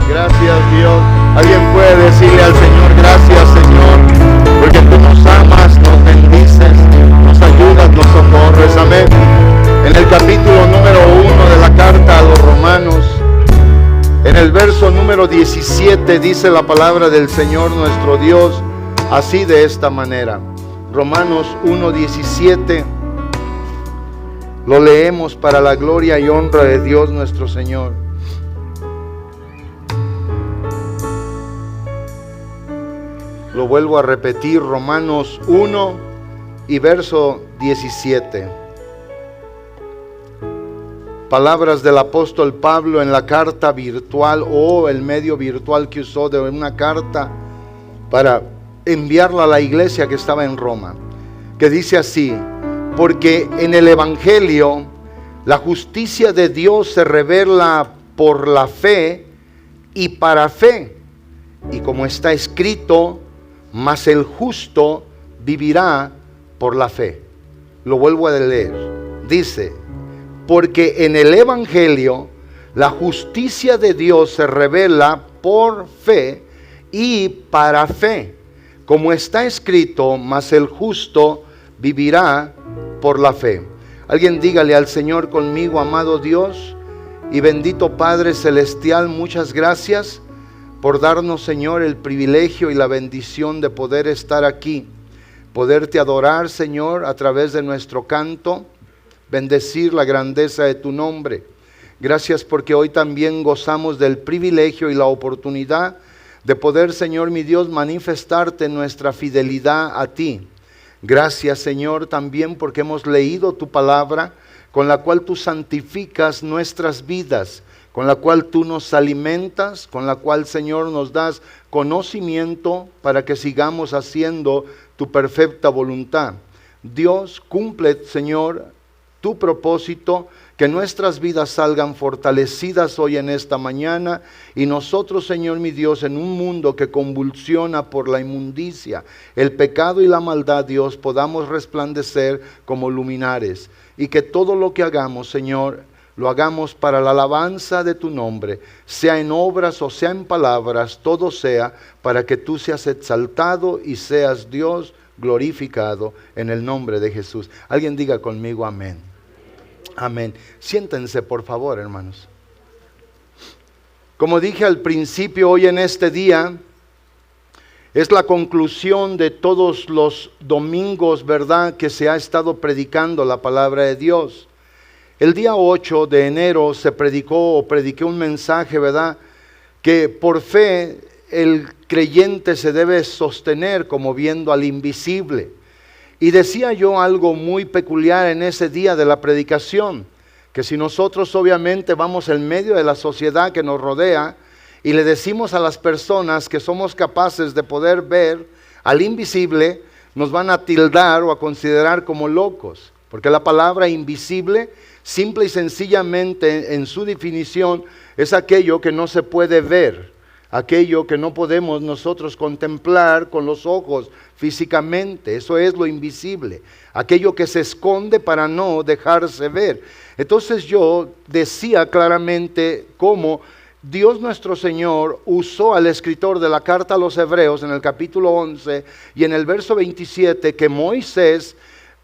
Gracias, Dios. Alguien puede decirle al Señor: gracias, Señor, porque tú nos amas, nos bendices, nos ayudas, nos socorres. Amén. En el capítulo número 1 de la carta a los Romanos, en el verso número 17, dice la palabra del Señor nuestro Dios así, de esta manera. Romanos 1:17. Lo leemos para la gloria y honra de Dios nuestro Señor. Lo vuelvo a repetir, Romanos 1 y verso 17. Palabras del apóstol Pablo en la carta virtual, o el medio virtual que usó de una carta para enviarla a la iglesia que estaba en Roma, que dice así: porque en el Evangelio la justicia de Dios se revela por la fe y para fe, y como está escrito, mas el justo vivirá por la fe. Lo vuelvo a leer. Dice: porque en el Evangelio la justicia de Dios se revela por fe y para fe, como está escrito, mas el justo vivirá por la fe. Alguien dígale al Señor conmigo: amado Dios y bendito Padre Celestial, muchas gracias por darnos, Señor, el privilegio y la bendición de poder estar aquí, poderte adorar, Señor, a través de nuestro canto, bendecir la grandeza de tu nombre. Gracias porque hoy también gozamos del privilegio y la oportunidad de poder, Señor mi Dios, manifestarte nuestra fidelidad a ti. Gracias, Señor, también porque hemos leído tu palabra, con la cual tú santificas nuestras vidas, con la cual tú nos alimentas, con la cual, Señor, nos das conocimiento para que sigamos haciendo tu perfecta voluntad. Dios, cumple, Señor, tu propósito, que nuestras vidas salgan fortalecidas hoy en esta mañana, y nosotros, Señor mi Dios, en un mundo que convulsiona por la inmundicia, el pecado y la maldad, Dios, podamos resplandecer como luminares, y que todo lo que hagamos, Señor, lo hagamos para la alabanza de tu nombre, sea en obras o sea en palabras, todo sea para que tú seas exaltado y seas, Dios, glorificado en el nombre de Jesús. Alguien diga conmigo amén. Amén. Siéntense, por favor, hermanos. Como dije al principio, hoy en este día es la conclusión de todos los domingos, ¿verdad?, que se ha estado predicando la palabra de Dios. El día 8 de enero prediqué un mensaje, ¿verdad?, que por fe el creyente se debe sostener como viendo al invisible. Y decía yo algo muy peculiar en ese día de la predicación, que si nosotros obviamente vamos en medio de la sociedad que nos rodea y le decimos a las personas que somos capaces de poder ver al invisible, nos van a tildar o a considerar como locos, porque la palabra invisible, simple y sencillamente en su definición, es aquello que no se puede ver, aquello que no podemos nosotros contemplar con los ojos físicamente. Eso es lo invisible, aquello que se esconde para no dejarse ver. Entonces yo decía claramente cómo Dios nuestro Señor usó al escritor de la carta a los Hebreos en el capítulo 11 y en el verso 27, que Moisés,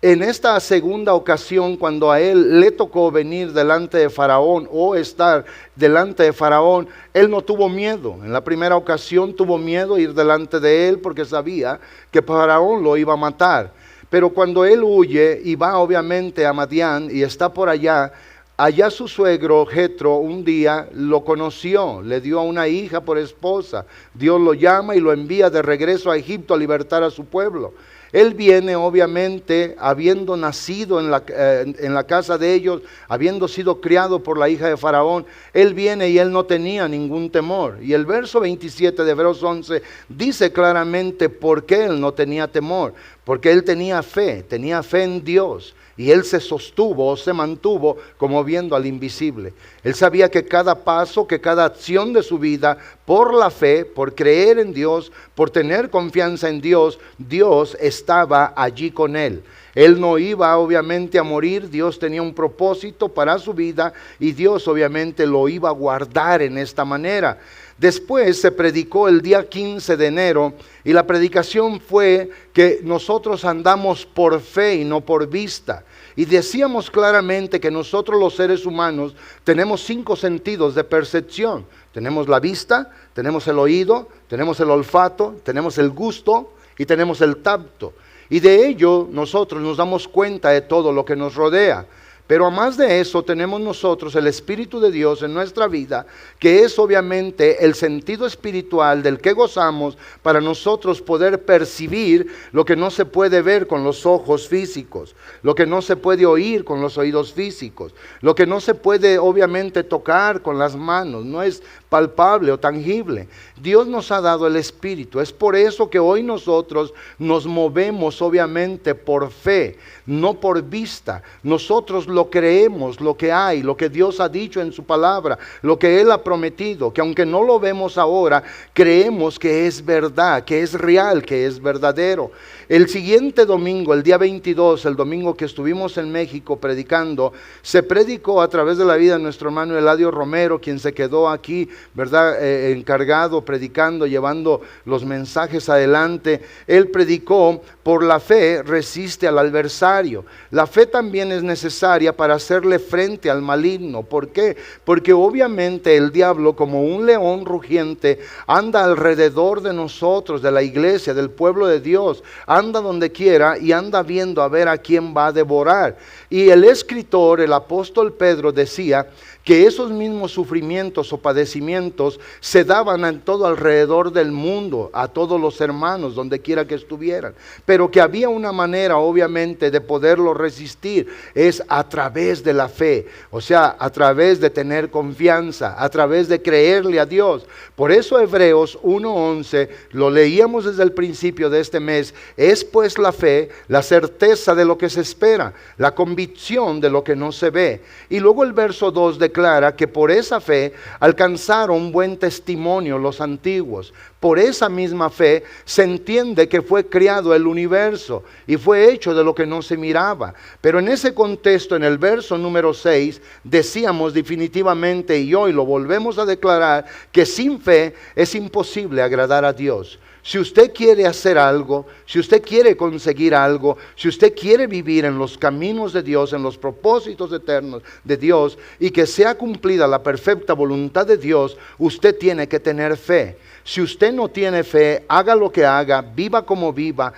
en esta segunda ocasión, cuando a él le tocó venir delante de Faraón o estar delante de Faraón, él no tuvo miedo. En la primera ocasión tuvo miedo ir delante de él porque sabía que Faraón lo iba a matar. Pero cuando él huye y va obviamente a Madián y está por allá, allá su suegro Jetro un día lo conoció, le dio a una hija por esposa. Dios lo llama y lo envía de regreso a Egipto a libertar a su pueblo. Él viene obviamente habiendo nacido en la casa de ellos, habiendo sido criado por la hija de Faraón. Él viene y él no tenía ningún temor. Y el verso 27 de Hebreos 11 dice claramente por qué él no tenía temor. Porque él tenía fe en Dios. Y él se sostuvo o se mantuvo como viendo al invisible. Él sabía que cada paso, que cada acción de su vida, por la fe, por creer en Dios, por tener confianza en Dios, Dios estaba allí con él. Él no iba obviamente a morir, Dios tenía un propósito para su vida y Dios obviamente lo iba a guardar en esta manera. Después se predicó el día 15 de enero y la predicación fue que nosotros andamos por fe y no por vista. Y decíamos claramente que nosotros los seres humanos tenemos 5 sentidos de percepción. Tenemos la vista, tenemos el oído, tenemos el olfato, tenemos el gusto y tenemos el tacto. Y de ello nosotros nos damos cuenta de todo lo que nos rodea. Pero además de eso tenemos nosotros el Espíritu de Dios en nuestra vida, que es obviamente el sentido espiritual del que gozamos para nosotros poder percibir lo que no se puede ver con los ojos físicos, lo que no se puede oír con los oídos físicos, lo que no se puede obviamente tocar con las manos, no es palpable o tangible. Dios nos ha dado el Espíritu, es por eso que hoy nosotros nos movemos obviamente por fe, no por vista. Nosotros lo creemos, lo que hay, lo que Dios ha dicho en su palabra, lo que Él ha prometido, que aunque no lo vemos ahora, creemos que es verdad, que es real, que es verdadero. El siguiente domingo, el día 22, el domingo que estuvimos en México predicando, se predicó a través de la vida de nuestro hermano Eladio Romero, quien se quedó aquí, ¿verdad? Encargado, predicando, llevando los mensajes adelante. Él predicó: por la fe resiste al adversario. La fe también es necesaria para hacerle frente al maligno. ¿Por qué? Porque obviamente el diablo, como un león rugiente, anda alrededor de nosotros, de la iglesia, del pueblo de Dios. Anda donde quiera y anda viendo a ver a quién va a devorar. Y el escritor, el apóstol Pedro, decía que esos mismos sufrimientos o padecimientos se daban en todo alrededor del mundo, a todos los hermanos, donde quiera que estuvieran, pero que había una manera obviamente de poderlo resistir, es a través de la fe, o sea, a través de tener confianza, a través de creerle a Dios. Por eso Hebreos 1:11, lo leíamos desde el principio de este mes: es pues la fe, la certeza de lo que se espera, la convicción de lo que no se ve. Y luego el verso 2 declara que por esa fe alcanzaron buen testimonio los antiguos. Por esa misma fe se entiende que fue creado el universo y fue hecho de lo que no se miraba. Pero en ese contexto, en el verso número 6, decíamos definitivamente, y hoy lo volvemos a declarar, que sin fe es imposible agradar a Dios. Si usted quiere hacer algo, si usted quiere conseguir algo, si usted quiere vivir en los caminos de Dios, en los propósitos eternos de Dios, y que sea cumplida la perfecta voluntad de Dios, usted tiene que tener fe. Si usted no tiene fe, haga lo que haga, viva como viva,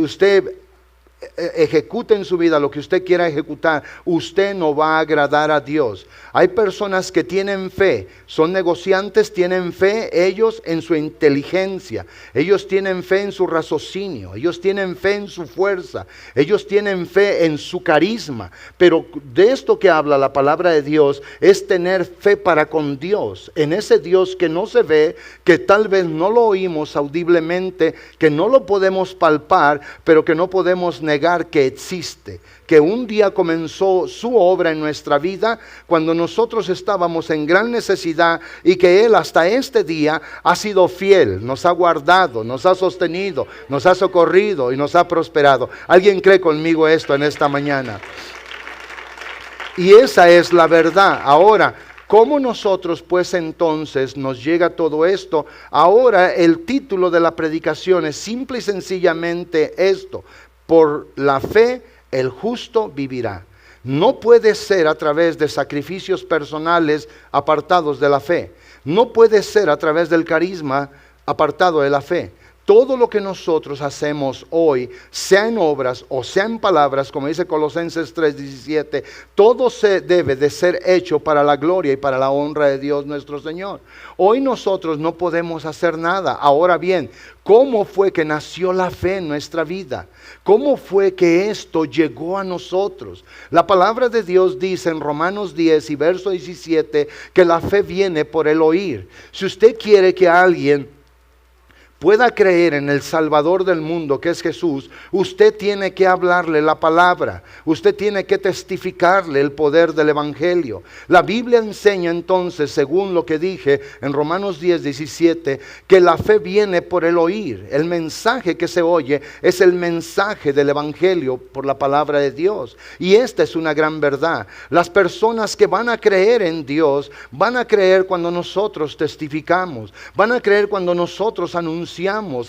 usted ejecute en su vida lo que usted quiera ejecutar, usted no va a agradar a Dios. Hay personas que tienen fe, son negociantes, tienen fe ellos en su inteligencia, ellos tienen fe en su raciocinio, ellos tienen fe en su fuerza, ellos tienen fe en su carisma, pero de esto que habla la palabra de Dios es tener fe para con Dios, en ese Dios que no se ve, que tal vez no lo oímos audiblemente, que no lo podemos palpar, pero que no podemos negar que existe, que un día comenzó su obra en nuestra vida cuando nosotros estábamos en gran necesidad y que Él hasta este día ha sido fiel, nos ha guardado, nos ha sostenido, nos ha socorrido y nos ha prosperado. ¿Alguien cree conmigo esto en esta mañana? Y esa es la verdad. Ahora, ¿cómo nosotros pues entonces nos llega todo esto? Ahora el título de la predicación es simple y sencillamente esto: por la fe el justo vivirá. No puede ser a través de sacrificios personales apartados de la fe. No puede ser a través del carisma apartado de la fe. Todo lo que nosotros hacemos hoy, sea en obras o sea en palabras, como dice Colosenses 3:17, todo se debe de ser hecho para la gloria y para la honra de Dios nuestro Señor. Hoy nosotros no podemos hacer nada. Ahora bien, ¿cómo fue que nació la fe en nuestra vida? ¿Cómo fue que esto llegó a nosotros? La palabra de Dios dice en Romanos 10 y verso 17 que la fe viene por el oír. Si usted quiere que alguien pueda creer en el Salvador del mundo, que es Jesús, usted tiene que hablarle la palabra, usted tiene que testificarle el poder del Evangelio. La Biblia enseña entonces, según lo que dije en Romanos 10:17, que la fe viene por el oír. El mensaje que se oye es el mensaje del Evangelio por la palabra de Dios. Y esta es una gran verdad. Las personas que van a creer en Dios, van a creer cuando nosotros testificamos, van a creer cuando nosotros anunciamos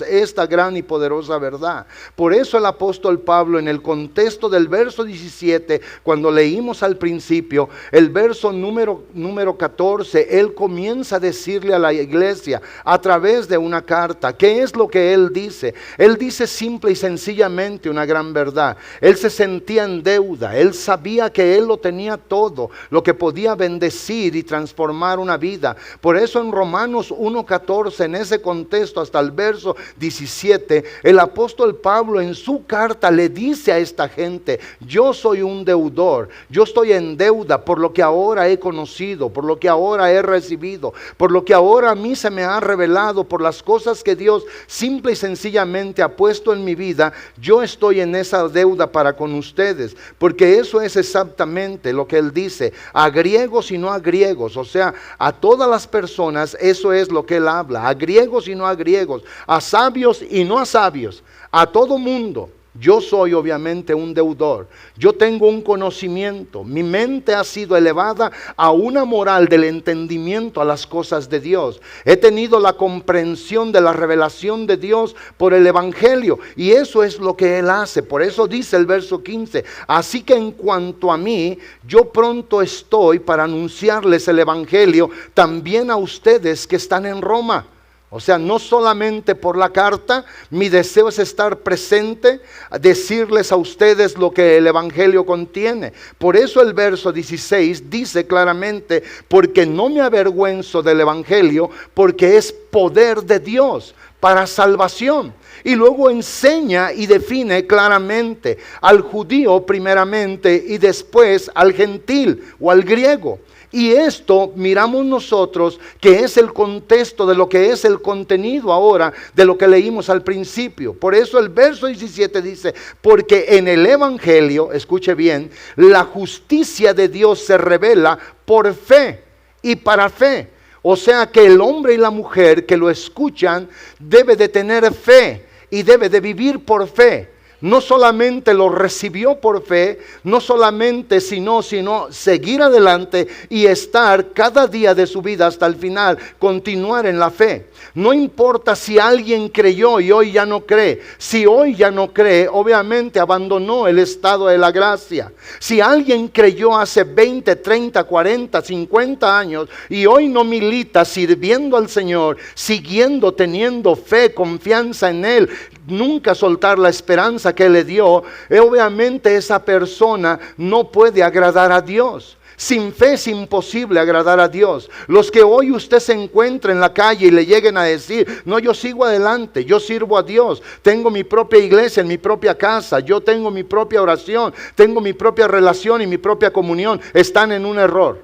esta gran y poderosa verdad. Por eso el apóstol Pablo, en el contexto del verso 17, cuando leímos al principio, el verso número 14, él comienza a decirle a la iglesia a través de una carta, ¿qué es lo que él dice? Él dice simple y sencillamente una gran verdad. Él se sentía en deuda, él sabía que él lo tenía todo, lo que podía bendecir y transformar una vida. Por eso en Romanos 1:14, en ese contexto hasta el verso 17, el apóstol Pablo en su carta le dice a esta gente: yo soy un deudor, yo estoy en deuda por lo que ahora he conocido, por lo que ahora he recibido, por lo que ahora a mí se me ha revelado, por las cosas que Dios simple y sencillamente ha puesto en mi vida. Yo estoy en esa deuda para con ustedes, porque eso es exactamente lo que él dice, a griegos y no a griegos, o sea, a todas las personas. Eso es lo que él habla, a griegos y no a griegos, a sabios y no a sabios, a todo mundo. Yo soy obviamente un deudor, yo tengo un conocimiento, mi mente ha sido elevada a una moral del entendimiento a las cosas de Dios. He tenido la comprensión de la revelación de Dios por el Evangelio, y eso es lo que Él hace. Por eso dice el verso 15, así que en cuanto a mí, yo pronto estoy para anunciarles el Evangelio también a ustedes que están en Roma. O sea, no solamente por la carta, mi deseo es estar presente, decirles a ustedes lo que el Evangelio contiene. Por eso el verso 16 dice claramente, porque no me avergüenzo del Evangelio, porque es poder de Dios para salvación. Y luego enseña y define claramente al judío primeramente y después al gentil o al griego. Y esto miramos nosotros que es el contexto de lo que es el contenido ahora de lo que leímos al principio. Por eso el verso 17 dice, porque en el Evangelio, escuche bien, la justicia de Dios se revela por fe y para fe. O sea que el hombre y la mujer que lo escuchan debe de tener fe y debe de vivir por fe. No solamente lo recibió por fe, no solamente sino seguir adelante y estar cada día de su vida hasta el final, continuar en la fe. No importa si alguien creyó y hoy ya no cree. Si hoy ya no cree, obviamente abandonó el estado de la gracia. Si alguien creyó hace 20, 30, 40, 50 años y hoy no milita sirviendo al Señor, siguiendo, teniendo fe, confianza en Él, nunca soltar la esperanza que le dio, obviamente esa persona no puede agradar a Dios. Sin fe es imposible agradar a Dios. Los que hoy usted se encuentre en la calle y le lleguen a decir, no, yo sigo adelante, yo sirvo a Dios, tengo mi propia iglesia en mi propia casa, yo tengo mi propia oración, tengo mi propia relación y mi propia comunión, están en un error.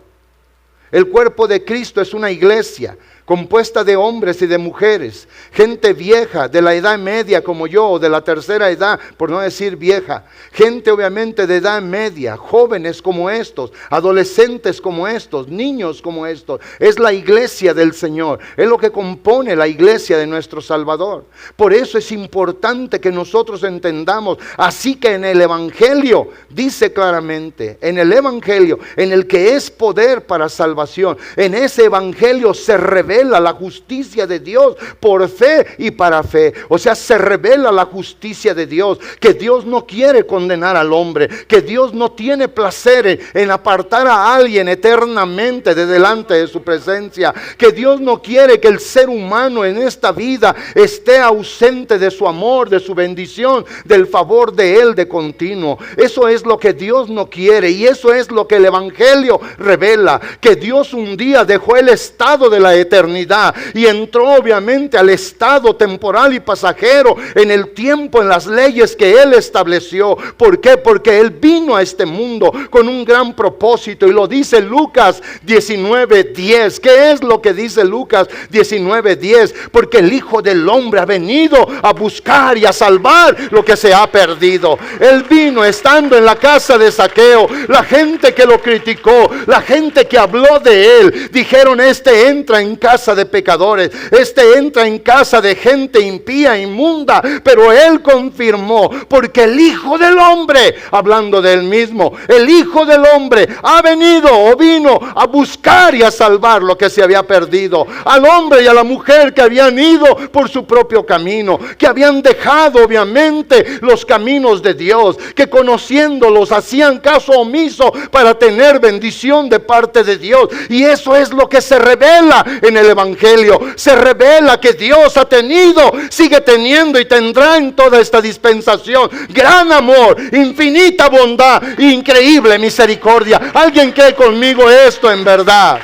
El cuerpo de Cristo es una iglesia compuesta de hombres y de mujeres, gente vieja, de la edad media como yo, o de la tercera edad, por no decir vieja, gente obviamente de edad media, jóvenes como estos, adolescentes como estos, niños como estos. Es la iglesia del Señor, es lo que compone la iglesia de nuestro Salvador. Por eso es importante que nosotros entendamos, así que en el Evangelio, dice claramente, en el Evangelio, en el que es poder para salvación, en ese Evangelio se revela la justicia de Dios por fe y para fe. O sea, se revela la justicia de Dios, que Dios no quiere condenar al hombre, que Dios no tiene placer en apartar a alguien eternamente de delante de su presencia, que Dios no quiere que el ser humano en esta vida esté ausente de su amor, de su bendición, del favor de Él de continuo. Eso es lo que Dios no quiere, y eso es lo que el Evangelio revela, que Dios Dios un día dejó el estado de la eternidad y entró obviamente al estado temporal y pasajero en el tiempo, en las leyes que Él estableció. ¿Por qué? Porque Él vino a este mundo con un gran propósito, y lo dice Lucas 19:10. ¿Qué es lo que dice Lucas 19:10? Porque el Hijo del Hombre ha venido a buscar y a salvar lo que se ha perdido. Él vino estando en la casa de Zaqueo. La gente que lo criticó, la gente que habló de él, dijeron: este entra en casa de pecadores, este entra en casa de gente impía, inmunda. Pero él confirmó: porque el Hijo del Hombre, hablando de él mismo, el Hijo del Hombre ha venido o vino a buscar y a salvar lo que se había perdido. Al hombre y a la mujer que habían ido por su propio camino, que habían dejado obviamente los caminos de Dios, que conociéndolos hacían caso omiso para tener bendición de parte de Dios. Y eso es lo que se revela en el Evangelio. Se revela que Dios ha tenido, sigue teniendo y tendrá en toda esta dispensación gran amor, infinita bondad, increíble misericordia. ¿Alguien cree conmigo esto en verdad?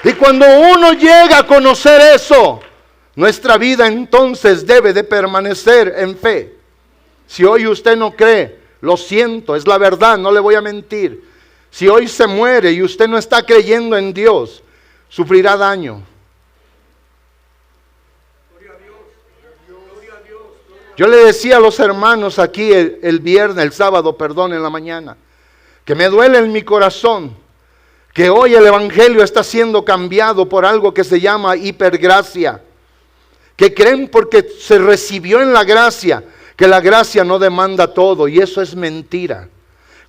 Y cuando uno llega a conocer eso, nuestra vida entonces debe de permanecer en fe. Si hoy usted no cree, lo siento, es la verdad, no le voy a mentir. Si hoy se muere y usted no está creyendo en Dios, sufrirá daño. Yo le decía a los hermanos aquí el sábado, en la mañana, que me duele en mi corazón que hoy el Evangelio está siendo cambiado por algo que se llama hipergracia. Que creen porque se recibió en la gracia, que la gracia no demanda todo, y eso es mentira.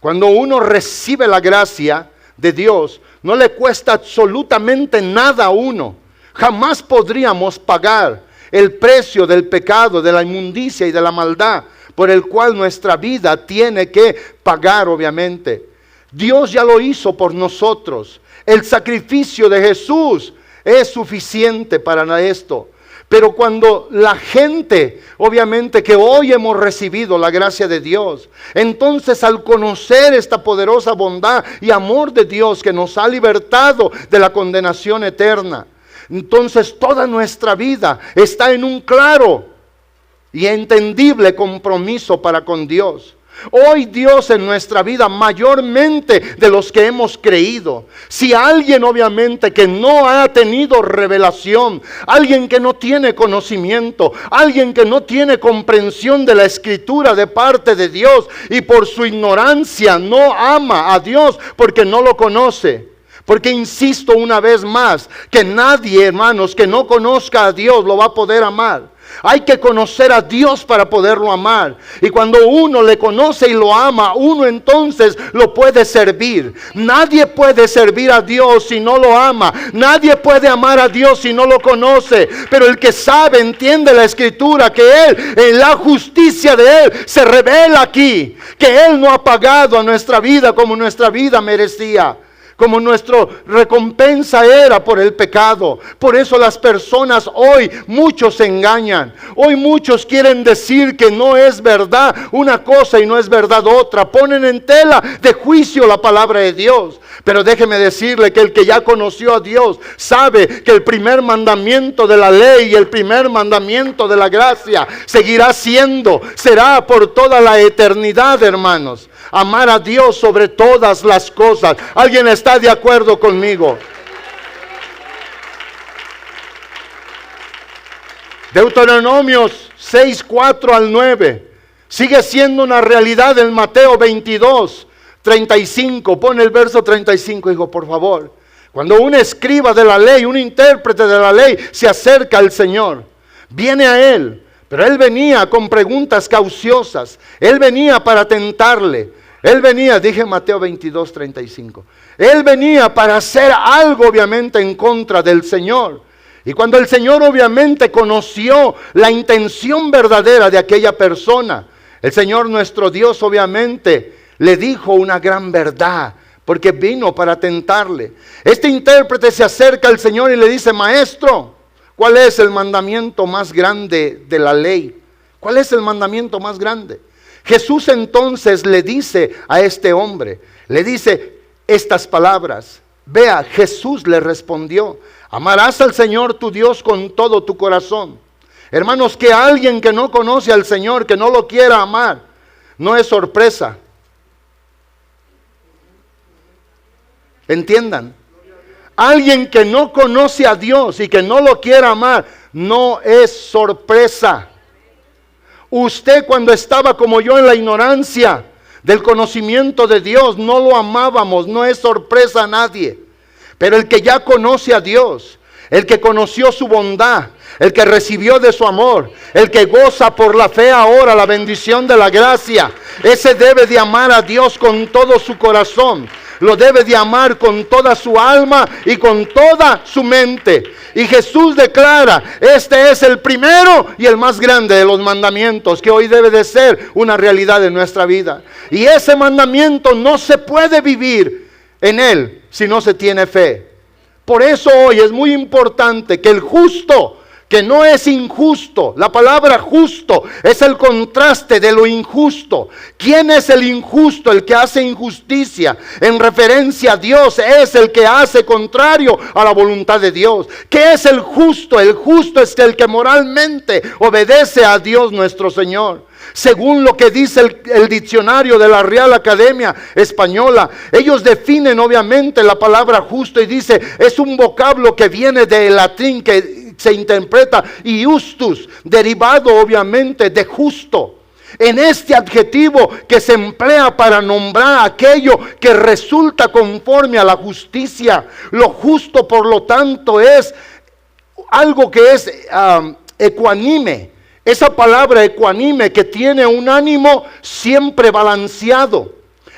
Cuando uno recibe la gracia de Dios, no le cuesta absolutamente nada a uno. Jamás podríamos pagar el precio del pecado, de la inmundicia y de la maldad, por el cual nuestra vida tiene que pagar obviamente. Dios ya lo hizo por nosotros. El sacrificio de Jesús es suficiente para esto. Pero cuando la gente, obviamente que hoy hemos recibido la gracia de Dios, entonces al conocer esta poderosa bondad y amor de Dios que nos ha libertado de la condenación eterna, entonces toda nuestra vida está en un claro y entendible compromiso para con Dios. Hoy Dios en nuestra vida, mayormente de los que hemos creído, si alguien obviamente que no ha tenido revelación, alguien que no tiene conocimiento, alguien que no tiene comprensión de la Escritura de parte de Dios y por su ignorancia no ama a Dios porque no lo conoce. Porque insisto una vez más, que nadie, hermanos, que no conozca a Dios lo va a poder amar. Hay que conocer a Dios para poderlo amar. Y cuando uno le conoce y lo ama, uno entonces lo puede servir. Nadie puede servir a Dios si no lo ama. Nadie puede amar a Dios si no lo conoce. Pero el que sabe, entiende la Escritura, que Él, en la justicia de Él, se revela aquí. Que Él no ha pagado a nuestra vida como nuestra vida merecía, como nuestra recompensa era por el pecado. Por eso las personas hoy, muchos se engañan. Hoy muchos quieren decir que no es verdad una cosa y no es verdad otra. Ponen en tela de juicio la palabra de Dios. Pero déjeme decirle que el que ya conoció a Dios sabe que el primer mandamiento de la ley y el primer mandamiento de la gracia será por toda la eternidad, hermanos. Amar a Dios sobre todas las cosas. ¿Alguien está de acuerdo conmigo? Deuteronomios 6:4 al 9 sigue siendo una realidad en Mateo 22:35. Pon el verso 35, hijo, por favor. Cuando un escriba de la ley, un intérprete de la ley, se acerca al Señor, viene a Él. Pero él venía con preguntas cauciosas. Él venía para tentarle. Él venía, dije Mateo 22:35. Él venía para hacer algo obviamente en contra del Señor. Y cuando el Señor obviamente conoció la intención verdadera de aquella persona, el Señor nuestro Dios obviamente le dijo una gran verdad, porque vino para tentarle. Este intérprete se acerca al Señor y le dice: Maestro, ¿cuál es el mandamiento más grande de la ley? ¿Cuál es el mandamiento más grande? Jesús entonces le dice a este hombre, le dice: estas palabras. Vea, Jesús le respondió: amarás al Señor tu Dios con todo tu corazón. Hermanos, que alguien que no conoce al Señor, que no lo quiera amar, no es sorpresa. Entiendan. Alguien que no conoce a Dios y que no lo quiera amar, no es sorpresa. Usted, cuando estaba como yo en la ignorancia del conocimiento de Dios, no lo amábamos, no es sorpresa a nadie. Pero el que ya conoce a Dios, el que conoció su bondad, el que recibió de su amor, el que goza por la fe ahora la bendición de la gracia, ese debe de amar a Dios con todo su corazón. Lo debe de amar con toda su alma y con toda su mente. Y Jesús declara: este es el primero y el más grande de los mandamientos, que hoy debe de ser una realidad en nuestra vida. Y ese mandamiento no se puede vivir en él si no se tiene fe. Por eso hoy es muy importante que el justo, que no es injusto, la palabra justo es el contraste de lo injusto. ¿Quién es el injusto? El que hace injusticia en referencia a Dios, es el que hace contrario a la voluntad de Dios. ¿Qué es el justo? El justo es el que moralmente obedece a Dios nuestro Señor. Según lo que dice el diccionario de la Real Academia Española, ellos definen obviamente la palabra justo y dice: es un vocablo que viene del latín, que se interpreta iustus, derivado obviamente de justo. En este adjetivo que se emplea para nombrar aquello que resulta conforme a la justicia. Lo justo, por lo tanto, es algo que es ecuánime. Esa palabra ecuánime, que tiene un ánimo siempre balanceado.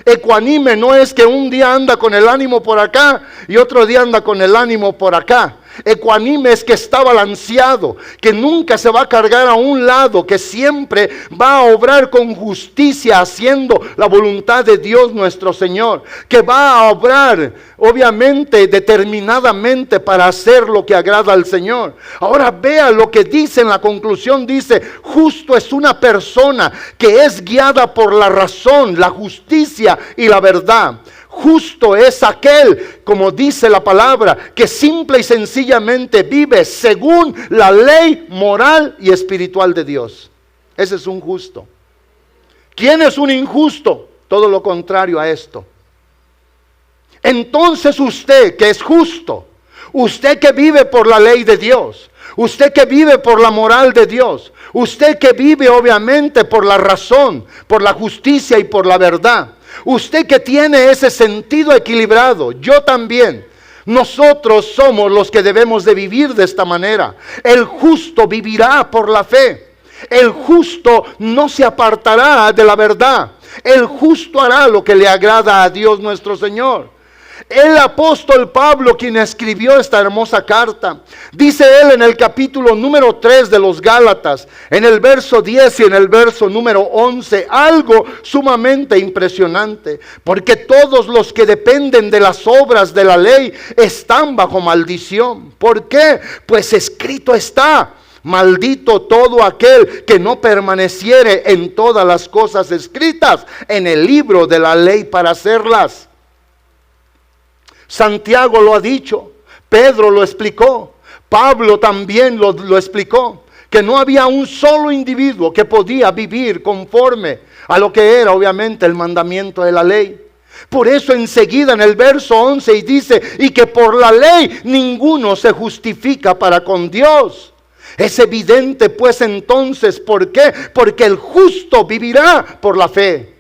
Ecuánime no es que un día anda con el ánimo por acá y otro día anda con el ánimo por acá. Ecuánime es que está balanceado, que nunca se va a cargar a un lado, que siempre va a obrar con justicia, haciendo la voluntad de Dios nuestro Señor, que va a obrar obviamente determinadamente para hacer lo que agrada al Señor. Ahora vea lo que dice en la conclusión. Dice: justo es una persona que es guiada por la razón, la justicia y la verdad. Justo es aquel, como dice la palabra, que simple y sencillamente vive según la ley moral y espiritual de Dios. Ese es un justo. ¿Quién es un injusto? Todo lo contrario a esto. Entonces usted que es justo, usted que vive por la ley de Dios, usted que vive por la moral de Dios, usted que vive obviamente por la razón, por la justicia y por la verdad, usted que tiene ese sentido equilibrado, yo también, nosotros somos los que debemos de vivir de esta manera. El justo vivirá por la fe. El justo no se apartará de la verdad. El justo hará lo que le agrada a Dios nuestro Señor. El apóstol Pablo, quien escribió esta hermosa carta, dice él en el capítulo número 3 de los Gálatas, en el verso 10 y en el verso número 11, algo sumamente impresionante: porque todos los que dependen de las obras de la ley están bajo maldición. ¿Por qué? Pues escrito está: maldito todo aquel que no permaneciere en todas las cosas escritas en el libro de la ley para hacerlas. Santiago lo ha dicho, Pedro lo explicó, Pablo también lo explicó, que no había un solo individuo que podía vivir conforme a lo que era obviamente el mandamiento de la ley. Por eso enseguida en el verso 11 y dice: y que por la ley ninguno se justifica para con Dios. Es evidente pues entonces, ¿por qué? Porque el justo vivirá por la fe.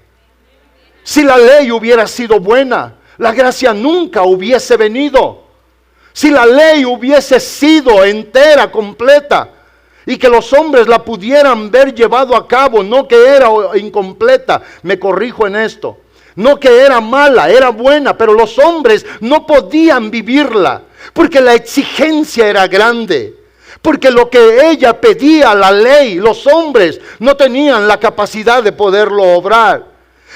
Si la ley hubiera sido buena, la gracia nunca hubiese venido. Si la ley hubiese sido entera, completa, y que los hombres la pudieran ver llevado a cabo, no que era incompleta, me corrijo en esto, no que era mala, era buena, pero los hombres no podían vivirla, porque la exigencia era grande. Porque lo que ella pedía, la ley, los hombres no tenían la capacidad de poderlo obrar.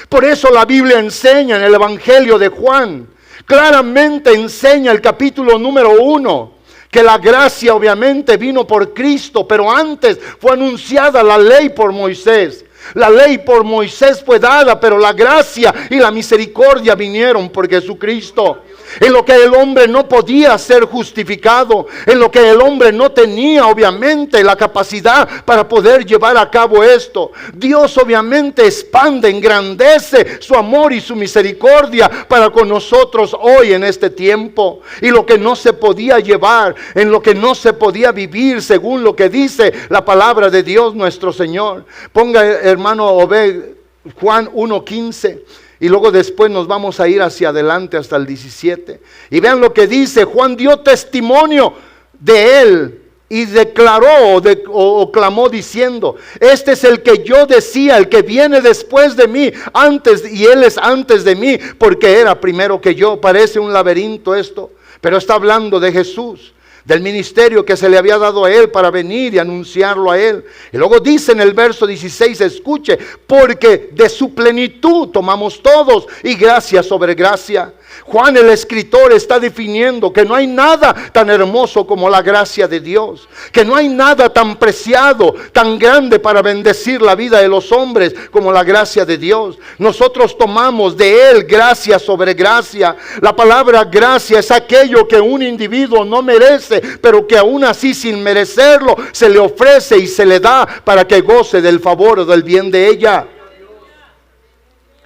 Por eso la Biblia enseña en el Evangelio de Juan, claramente enseña el capítulo número 1, que la gracia obviamente vino por Cristo, pero antes fue anunciada la ley por Moisés. La ley por Moisés fue dada, pero la gracia y la misericordia vinieron por Jesucristo. En lo que el hombre no podía ser justificado, en lo que el hombre no tenía obviamente la capacidad para poder llevar a cabo esto, Dios obviamente expande, engrandece su amor y su misericordia para con nosotros hoy en este tiempo. Y lo que no se podía llevar, en lo que no se podía vivir según lo que dice la palabra de Dios nuestro Señor. Ponga, hermano Obed, Juan 1:15. Y luego después nos vamos a ir hacia adelante hasta el 17. Y vean lo que dice. Juan dio testimonio de él y declaró o clamó diciendo: este es el que yo decía, el que viene después de mí, antes, y él es antes de mí, porque era primero que yo. Parece un laberinto esto, pero está hablando de Jesús, del ministerio que se le había dado a él para venir y anunciarlo a él. Y luego dice en el verso 16, escuche, porque de su plenitud tomamos todos, y gracia sobre gracia. Juan el escritor está definiendo que no hay nada tan hermoso como la gracia de Dios, que no hay nada tan preciado, tan grande para bendecir la vida de los hombres como la gracia de Dios. Nosotros tomamos de él gracia sobre gracia. La palabra gracia es aquello que un individuo no merece, pero que aún así sin merecerlo se le ofrece y se le da para que goce del favor o del bien de ella.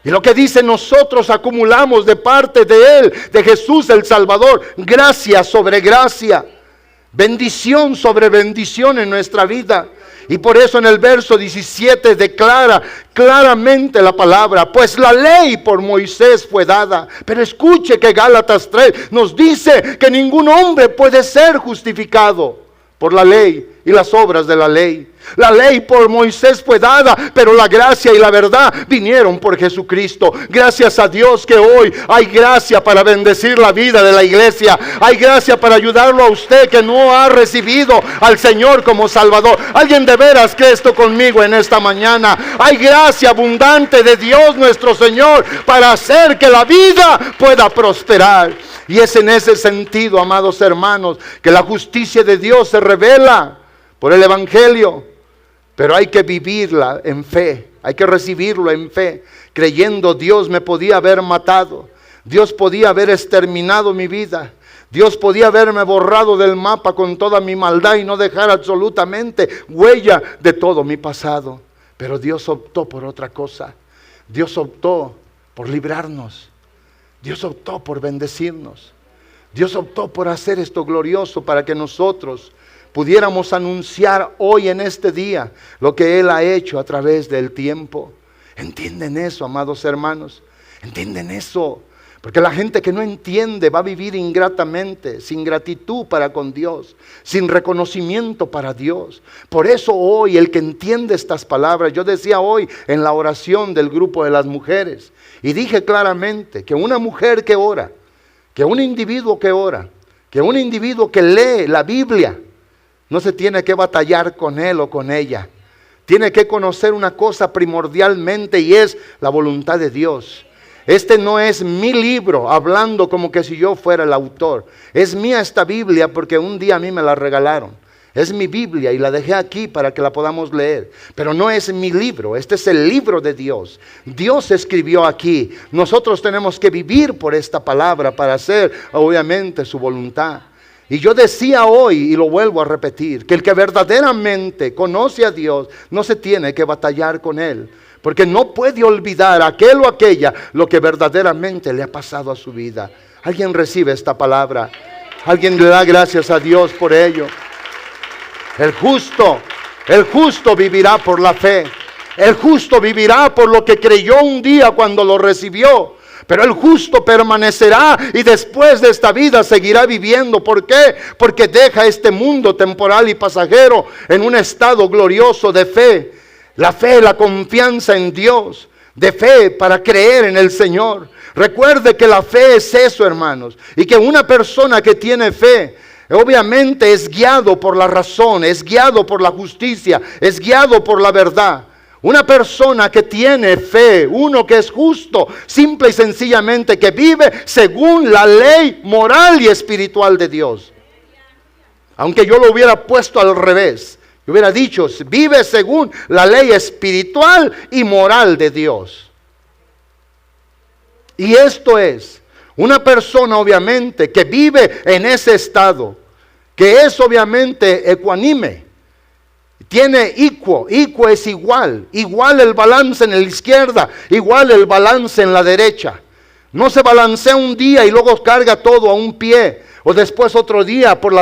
Y lo que dice, nosotros acumulamos de parte de él, de Jesús el Salvador, gracia sobre gracia, bendición sobre bendición en nuestra vida. Y por eso en el verso 17 declara claramente la palabra: pues la ley por Moisés fue dada. Pero escuche que Gálatas 3 nos dice que ningún hombre puede ser justificado por la ley y las obras de la ley. La ley por Moisés fue dada, pero la gracia y la verdad vinieron por Jesucristo. Gracias a Dios que hoy hay gracia para bendecir la vida de la iglesia. Hay gracia para ayudarlo a usted que no ha recibido al Señor como Salvador. Alguien de veras cree esto conmigo en esta mañana. Hay gracia abundante de Dios nuestro Señor para hacer que la vida pueda prosperar. Y es en ese sentido, amados hermanos, que la justicia de Dios se revela por el Evangelio. Pero hay que vivirla en fe, hay que recibirlo en fe, creyendo Dios me podía haber matado, Dios podía haber exterminado mi vida, Dios podía haberme borrado del mapa con toda mi maldad y no dejar absolutamente huella de todo mi pasado. Pero Dios optó por otra cosa. Dios optó por librarnos. Dios optó por bendecirnos. Dios optó por hacer esto glorioso para que nosotros pudiéramos anunciar hoy en este día lo que Él ha hecho a través del tiempo. ¿Entienden eso, amados hermanos? ¿Entienden eso? Porque la gente que no entiende va a vivir ingratamente, sin gratitud para con Dios, sin reconocimiento para Dios. Por eso hoy el que entiende estas palabras, yo decía hoy en la oración del grupo de las mujeres, y dije claramente que una mujer que ora, que un individuo que ora, que un individuo que lee la Biblia, no se tiene que batallar con él o con ella. Tiene que conocer una cosa primordialmente, y es la voluntad de Dios. Este no es mi libro, hablando como que si yo fuera el autor. Es mía esta Biblia porque un día a mí me la regalaron. Es mi Biblia y la dejé aquí para que la podamos leer. Pero no es mi libro, este es el libro de Dios. Dios escribió aquí. Nosotros tenemos que vivir por esta palabra para hacer obviamente su voluntad. Y yo decía hoy, y lo vuelvo a repetir, que el que verdaderamente conoce a Dios no se tiene que batallar con Él, porque no puede olvidar a aquel o aquella lo que verdaderamente le ha pasado a su vida. ¿Alguien recibe esta palabra? ¿Alguien le da gracias a Dios por ello? El justo vivirá por la fe. El justo vivirá por lo que creyó un día cuando lo recibió. Pero el justo permanecerá y después de esta vida seguirá viviendo. ¿Por qué? Porque deja este mundo temporal y pasajero en un estado glorioso de fe. La fe, la confianza en Dios, de fe para creer en el Señor. Recuerde que la fe es eso, hermanos, y que una persona que tiene fe obviamente es guiado por la razón, es guiado por la justicia, es guiado por la verdad. Una persona que tiene fe, uno que es justo, simple y sencillamente que vive según la ley moral y espiritual de Dios. Aunque yo lo hubiera puesto al revés, Hubiera dicho, vive según la ley espiritual y moral de Dios. Y esto es una persona obviamente que vive en ese estado, que es obviamente ecuánime. Tiene equo es igual el balance en la izquierda, igual el balance en la derecha. No se balancea un día y luego carga todo a un pie, o después otro día por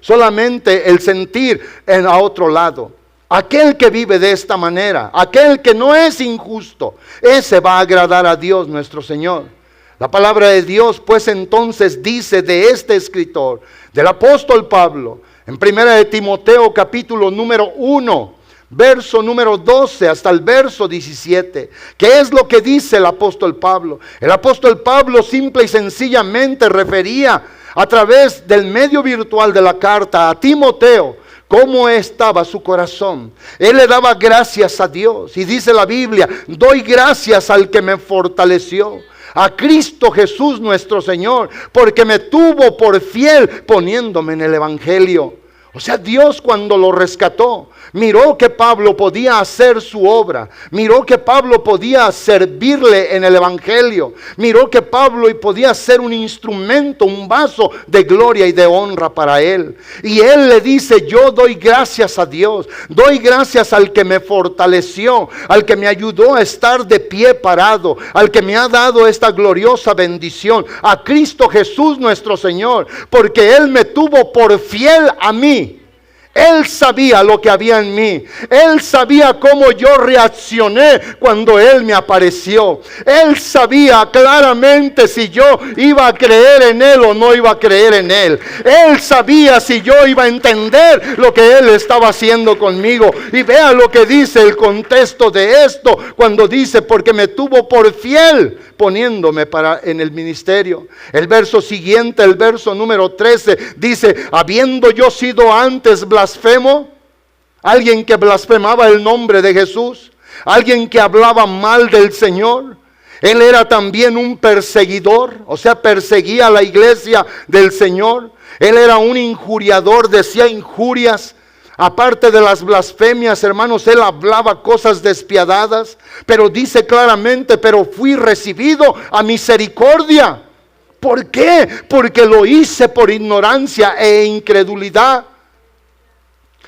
solamente el sentir a otro lado. Aquel que vive de esta manera, aquel que no es injusto, ese va a agradar a Dios nuestro Señor. La palabra de Dios pues entonces dice de este escritor, del apóstol Pablo, en 1 de Timoteo capítulo número 1, verso número 12 hasta el verso 17. ¿Qué es lo que dice el apóstol Pablo? El apóstol Pablo simple y sencillamente refería a través del medio virtual de la carta a Timoteo cómo estaba su corazón. Él le daba gracias a Dios. Y dice la Biblia, doy gracias al que me fortaleció, a Cristo Jesús nuestro Señor, porque me tuvo por fiel poniéndome en el Evangelio. O sea, Dios cuando lo rescató, miró que Pablo podía hacer su obra, miró que Pablo podía servirle en el Evangelio, miró que Pablo podía ser un instrumento, un vaso de gloria y de honra para él. Y él le dice, yo doy gracias a Dios, doy gracias al que me fortaleció, al que me ayudó a estar de pie parado, al que me ha dado esta gloriosa bendición, a Cristo Jesús nuestro Señor, porque Él me tuvo por fiel a mí. Él sabía lo que había en mí. Él sabía cómo yo reaccioné cuando Él me apareció. Él sabía claramente si yo iba a creer en Él o no iba a creer en Él. Él sabía si yo iba a entender lo que Él estaba haciendo conmigo. Y vea lo que dice el contexto de esto cuando dice, porque me tuvo por fiel poniéndome en el ministerio. El verso siguiente, el verso número 13, dice, habiendo yo sido antes blasfemo, alguien que blasfemaba el nombre de Jesús, alguien que hablaba mal del Señor. Él era también un perseguidor, o sea, perseguía a la iglesia del Señor. Él era un injuriador, decía injurias. Aparte de las blasfemias, hermanos, él hablaba cosas despiadadas, pero dice claramente, pero fui recibido a misericordia. ¿Por qué? Porque lo hice por ignorancia e incredulidad.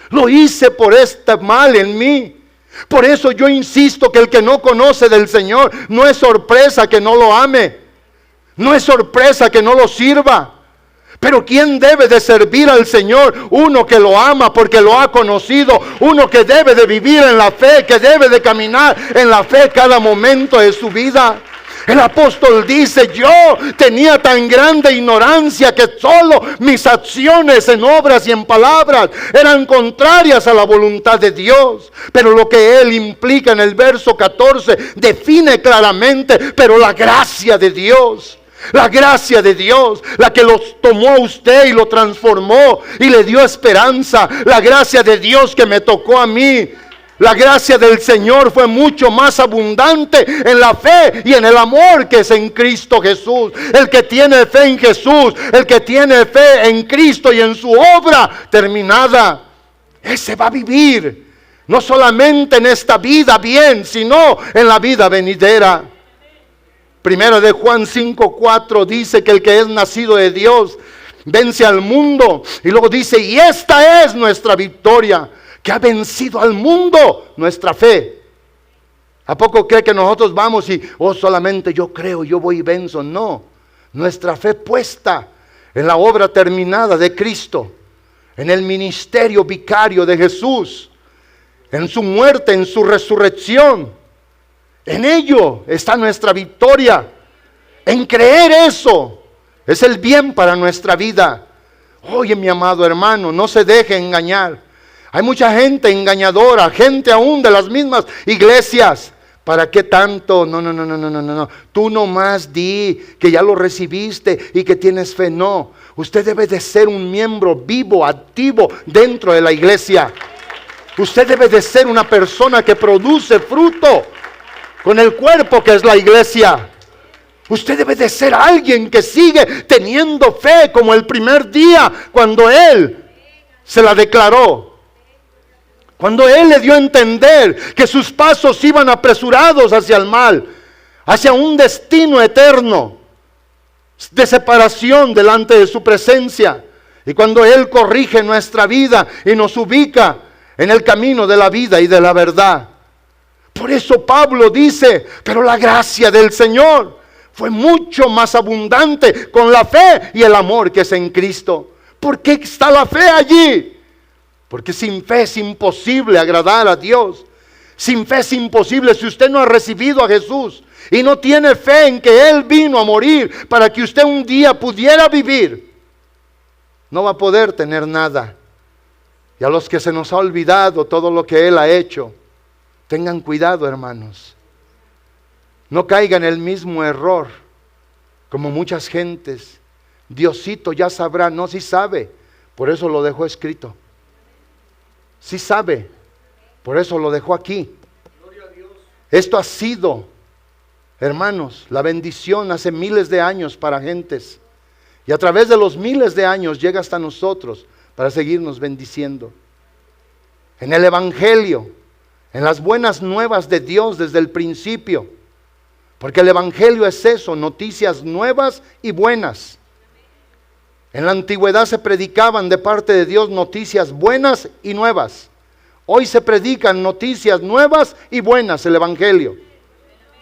Lo hice por este mal en mí. Por eso yo insisto que el que no conoce del Señor, no es sorpresa que no lo ame. No es sorpresa que no lo sirva. Pero ¿quién debe de servir al Señor? Uno que lo ama porque lo ha conocido. Uno que debe de vivir en la fe, que debe de caminar en la fe cada momento de su vida. El apóstol dice, yo tenía tan grande ignorancia que solo mis acciones en obras y en palabras eran contrarias a la voluntad de Dios. Pero lo que él implica en el verso 14 define claramente, pero la gracia de Dios. La gracia de Dios, la que los tomó a usted y lo transformó y le dio esperanza. La gracia de Dios que me tocó a mí. La gracia del Señor fue mucho más abundante en la fe y en el amor que es en Cristo Jesús. El que tiene fe en Jesús, el que tiene fe en Cristo y en su obra terminada, ese va a vivir no solamente en esta vida bien, sino en la vida venidera. Primero de Juan 5:4 dice que el que es nacido de Dios vence al mundo. Y luego dice, y esta es nuestra victoria, que ha vencido al mundo, nuestra fe. ¿A poco cree que nosotros vamos y, solamente yo creo, yo voy y venzo? No, nuestra fe puesta en la obra terminada de Cristo, en el ministerio vicario de Jesús, en su muerte, en su resurrección. En ello está nuestra victoria. En creer eso es el bien para nuestra vida. Oye, mi amado hermano, no se deje engañar. Hay mucha gente engañadora, gente aún de las mismas iglesias. ¿Para qué tanto? No. Tú nomás di que ya lo recibiste y que tienes fe. No, usted debe de ser un miembro vivo, activo dentro de la iglesia. Usted debe de ser una persona que produce fruto con el cuerpo que es la iglesia. Usted debe de ser alguien que sigue teniendo fe como el primer día cuando Él se la declaró. Cuando Él le dio a entender que sus pasos iban apresurados hacia el mal, hacia un destino eterno de separación delante de su presencia. Y cuando Él corrige nuestra vida y nos ubica en el camino de la vida y de la verdad. Por eso Pablo dice, pero la gracia del Señor fue mucho más abundante con la fe y el amor que es en Cristo. ¿Por qué está la fe allí? Porque sin fe es imposible agradar a Dios. Sin fe es imposible. Si usted no ha recibido a Jesús y no tiene fe en que Él vino a morir para que usted un día pudiera vivir, no va a poder tener nada. Y a los que se nos ha olvidado todo lo que Él ha hecho, tengan cuidado, hermanos. No caigan en el mismo error como muchas gentes. Diosito ya sabrá. No, sí sabe, por eso lo dejó escrito. Sí sabe, por eso lo dejó aquí. Esto ha sido, hermanos, la bendición hace miles de años para gentes. Y a través de los miles de años llega hasta nosotros para seguirnos bendiciendo. En el Evangelio, en las buenas nuevas de Dios desde el principio. Porque el Evangelio es eso, noticias nuevas y buenas. En la antigüedad se predicaban de parte de Dios noticias buenas y nuevas. Hoy se predican noticias nuevas y buenas, el Evangelio.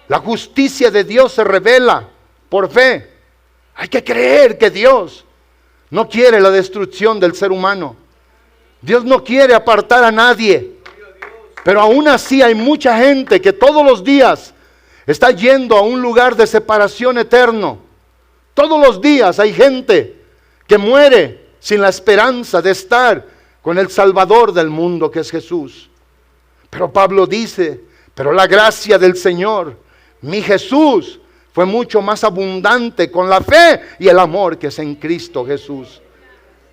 La justicia de Dios se revela por fe. Hay que creer que Dios no quiere la destrucción del ser humano. Dios no quiere apartar a nadie. Pero aún así hay mucha gente que todos los días está yendo a un lugar de separación eterno. Todos los días hay gente que muere sin la esperanza de estar con el Salvador del mundo, que es Jesús. Pero Pablo dice, pero la gracia del Señor, mi Jesús, fue mucho más abundante con la fe y el amor que es en Cristo Jesús.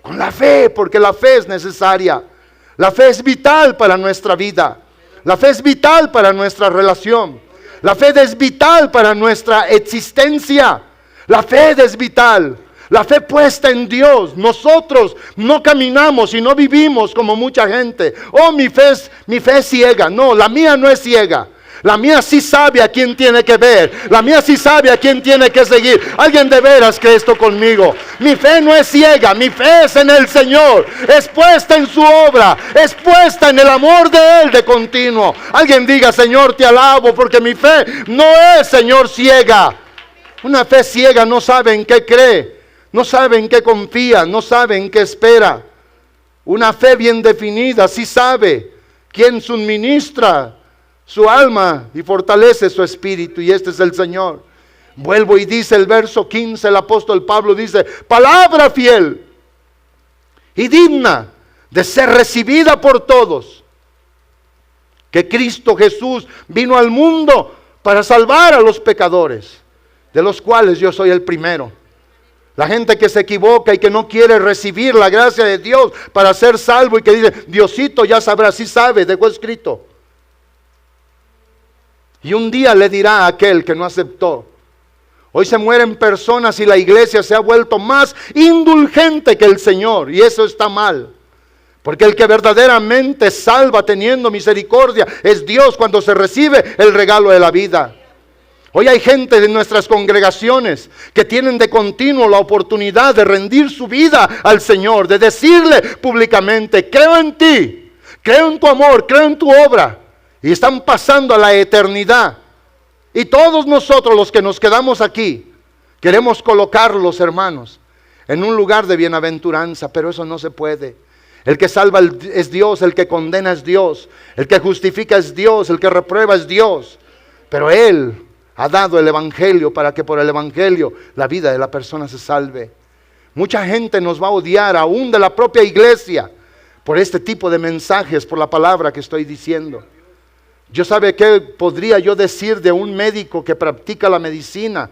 Con la fe, porque la fe es necesaria. La fe es vital para nuestra vida. La fe es vital para nuestra relación. La fe es vital para nuestra existencia. La fe es vital. La fe puesta en Dios. Nosotros no caminamos y no vivimos como mucha gente. Oh, mi fe es ciega. No, la mía no es ciega. La mía sí sabe a quién tiene que ver. La mía sí sabe a quién tiene que seguir. Alguien de veras cree esto conmigo. Mi fe no es ciega. Mi fe es en el Señor. Es puesta en su obra. Es puesta en el amor de Él de continuo. Alguien diga, Señor, te alabo porque mi fe no es, Señor, ciega. Una fe ciega no sabe en qué cree. No sabe en qué confía. No sabe en qué espera. Una fe bien definida sí sabe quién suministra su alma y fortalece su espíritu, y este es el Señor. Vuelvo y dice el verso 15, el apóstol Pablo dice, palabra fiel y digna de ser recibida por todos, que Cristo Jesús vino al mundo para salvar a los pecadores, de los cuales yo soy el primero. La gente que se equivoca y que no quiere recibir la gracia de Dios para ser salvo y que dice, Diosito ya sabrá, sí sabe, dejó escrito. Y un día le dirá a aquel que no aceptó. Hoy se mueren personas y la iglesia se ha vuelto más indulgente que el Señor. Y eso está mal. Porque el que verdaderamente salva teniendo misericordia es Dios cuando se recibe el regalo de la vida. Hoy hay gente de nuestras congregaciones que tienen de continuo la oportunidad de rendir su vida al Señor. De decirle públicamente, creo en ti, creo en tu amor, creo en tu obra. Y están pasando a la eternidad. Y todos nosotros los que nos quedamos aquí, queremos colocarlos, hermanos, en un lugar de bienaventuranza. Pero eso no se puede. El que salva es Dios, el que condena es Dios, el que justifica es Dios, el que reprueba es Dios. Pero Él ha dado el Evangelio para que por el Evangelio la vida de la persona se salve. Mucha gente nos va a odiar, aún de la propia iglesia, por este tipo de mensajes, por la palabra que estoy diciendo. Yo sabe qué podría yo decir de un médico que practica la medicina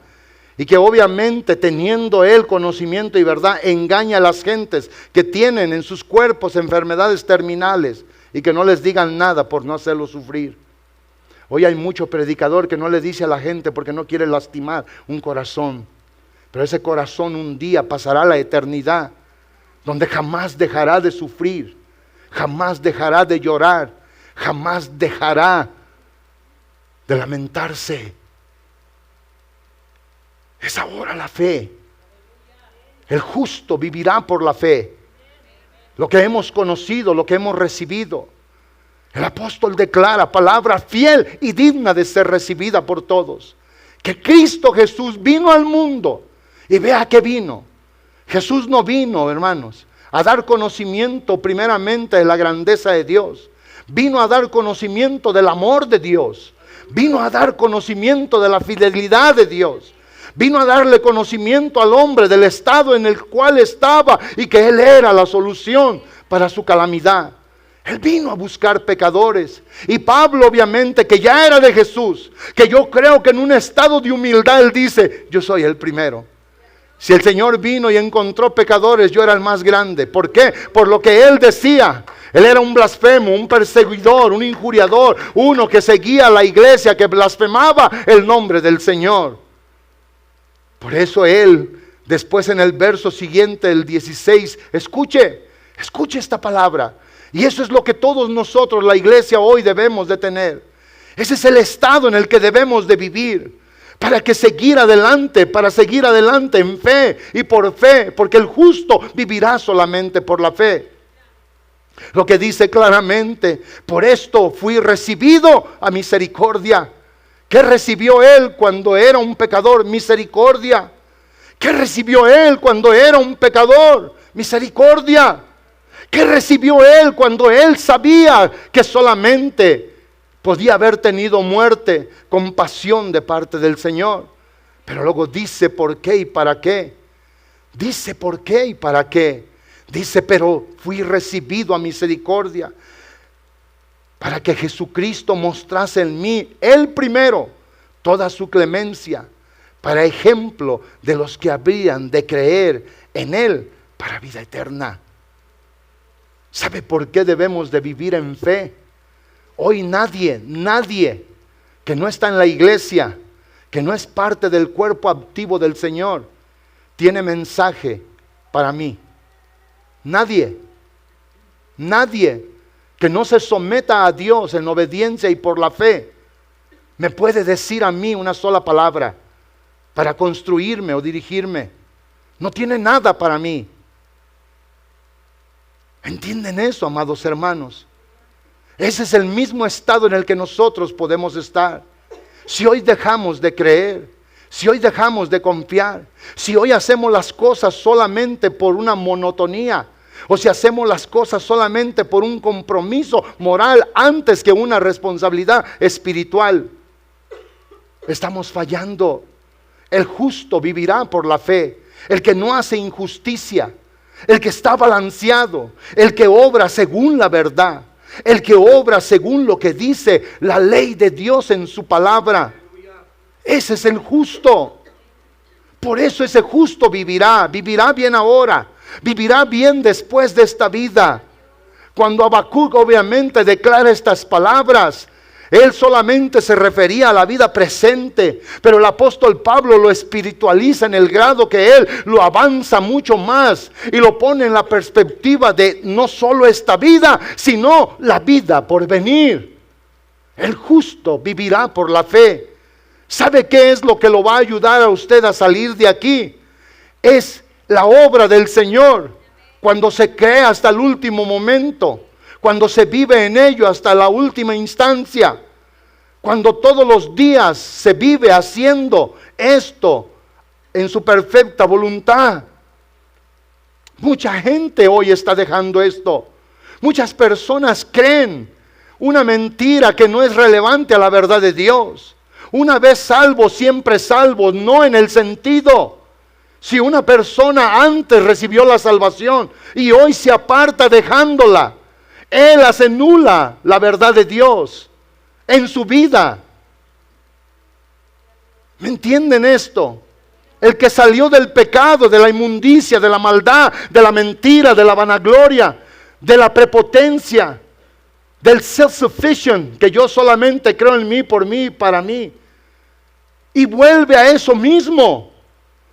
y que obviamente teniendo él conocimiento y verdad engaña a las gentes que tienen en sus cuerpos enfermedades terminales y que no les digan nada por no hacerlo sufrir. Hoy hay mucho predicador que no le dice a la gente porque no quiere lastimar un corazón, pero ese corazón un día pasará a la eternidad donde jamás dejará de sufrir, jamás dejará de llorar. jamás dejará de lamentarse. Es ahora la fe. El justo vivirá por la fe. Lo que hemos conocido, lo que hemos recibido. El apóstol declara, palabra fiel y digna de ser recibida por todos, que Cristo Jesús vino al mundo. Y vea que vino. Jesús no vino, hermanos, a dar conocimiento primeramente de la grandeza de Dios. Vino a dar conocimiento del amor de Dios. Vino a dar conocimiento de la fidelidad de Dios. Vino a darle conocimiento al hombre del estado en el cual estaba y que Él era la solución para su calamidad. Él vino a buscar pecadores. Y Pablo, obviamente, que ya era de Jesús, que yo creo que en un estado de humildad Él dice, yo soy el primero. Si el Señor vino y encontró pecadores, yo era el más grande. ¿Por qué? Por lo que Él decía. Él era un blasfemo, un perseguidor, un injuriador, uno que seguía a la iglesia, que blasfemaba el nombre del Señor. Por eso Él, después en el verso siguiente, el 16, escuche esta palabra. Y eso es lo que todos nosotros, la iglesia hoy, debemos de tener. Ese es el estado en el que debemos de vivir. Para seguir adelante en fe y por fe, porque el justo vivirá solamente por la fe. Lo que dice claramente, por esto fui recibido a misericordia. ¿Qué recibió Él cuando era un pecador? Misericordia. ¿Qué recibió Él cuando era un pecador? Misericordia. ¿Qué recibió Él cuando Él sabía que solamente podía haber tenido muerte? Compasión de parte del Señor. Pero luego dice por qué y para qué. Dice por qué y para qué. Dice, pero fui recibido a misericordia, para que Jesucristo mostrase en mí, Él primero, toda su clemencia, para ejemplo de los que habrían de creer en Él para vida eterna. ¿Sabe por qué debemos de vivir en fe? Hoy nadie que no está en la iglesia, que no es parte del cuerpo activo del Señor, tiene mensaje para mí. Nadie que no se someta a Dios en obediencia y por la fe, me puede decir a mí una sola palabra para construirme o dirigirme. No tiene nada para mí. ¿Entienden eso, amados hermanos? Ese es el mismo estado en el que nosotros podemos estar. Si hoy dejamos de creer, si hoy dejamos de confiar, si hoy hacemos las cosas solamente por una monotonía, o si hacemos las cosas solamente por un compromiso moral antes que una responsabilidad espiritual, estamos fallando. El justo vivirá por la fe, el que no hace injusticia, el que está balanceado, el que obra según la verdad, el que obra según lo que dice la ley de Dios en su palabra. Ese es el justo. Por eso ese justo vivirá bien ahora, vivirá bien después de esta vida. Cuando Habacuc obviamente declara estas palabras, él solamente se refería a la vida presente, pero el apóstol Pablo lo espiritualiza en el grado que él lo avanza mucho más y lo pone en la perspectiva de no solo esta vida, sino la vida por venir. El justo vivirá por la fe. ¿Sabe qué es lo que lo va a ayudar a usted a salir de aquí? Es la obra del Señor, cuando se cree hasta el último momento, cuando se vive en ello hasta la última instancia, cuando todos los días se vive haciendo esto en su perfecta voluntad. Mucha gente hoy está dejando esto. Muchas personas creen una mentira que no es relevante a la verdad de Dios. Una vez salvo, siempre salvo, no en el sentido. Si una persona antes recibió la salvación y hoy se aparta dejándola, él hace nula la verdad de Dios en su vida. ¿Me entienden esto? El que salió del pecado, de la inmundicia, de la maldad, de la mentira, de la vanagloria, de la prepotencia, del self-sufficient, que yo solamente creo en mí, por mí y para mí, y vuelve a eso mismo.